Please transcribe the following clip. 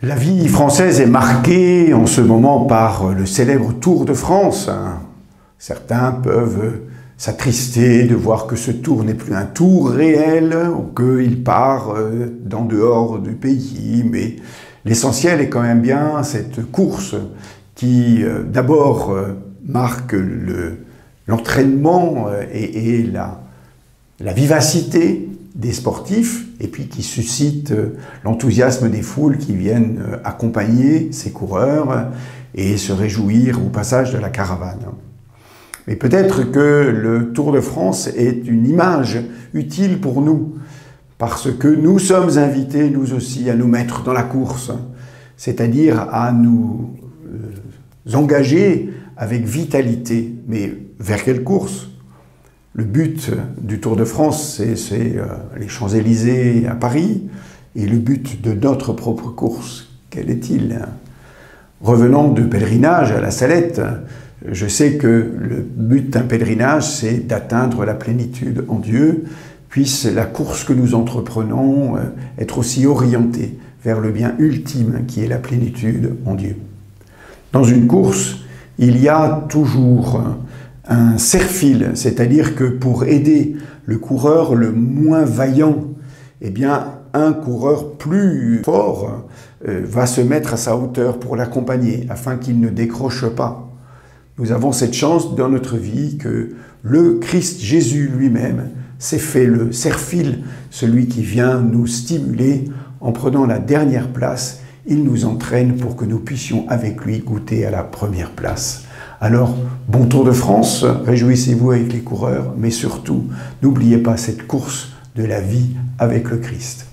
La vie française est marquée en ce moment par le célèbre Tour de France. Certains peuvent s'attrister de voir que ce tour n'est plus un tour réel ou qu'il part d'en dehors du pays, mais l'essentiel est quand même bien cette course qui d'abord marque l'entraînement et la vivacité des sportifs, et puis qui suscite l'enthousiasme des foules qui viennent accompagner ces coureurs et se réjouir au passage de la caravane. Mais peut-être que le Tour de France est une image utile pour nous, parce que nous sommes invités, nous aussi, à nous mettre dans la course, c'est-à-dire à nous engager avec vitalité. Mais vers quelle course ? Le but du Tour de France, c'est les Champs-Élysées à Paris, et le but de notre propre course, quel est-il ? Revenant de pèlerinage à la Salette, je sais que le but d'un pèlerinage, c'est d'atteindre la plénitude en Dieu, puisse la course que nous entreprenons être aussi orientée vers le bien ultime qui est la plénitude en Dieu. Dans une course, il y a toujours un serre-fil, c'est-à-dire que pour aider le coureur le moins vaillant, eh bien, un coureur plus fort va se mettre à sa hauteur pour l'accompagner, afin qu'il ne décroche pas. Nous avons cette chance dans notre vie que le Christ Jésus lui-même s'est fait le serre-fil, celui qui vient nous stimuler en prenant la dernière place. Il nous entraîne pour que nous puissions avec lui goûter à la première place. Alors, bon Tour de France, réjouissez-vous avec les coureurs, mais surtout, n'oubliez pas cette course de la vie avec le Christ.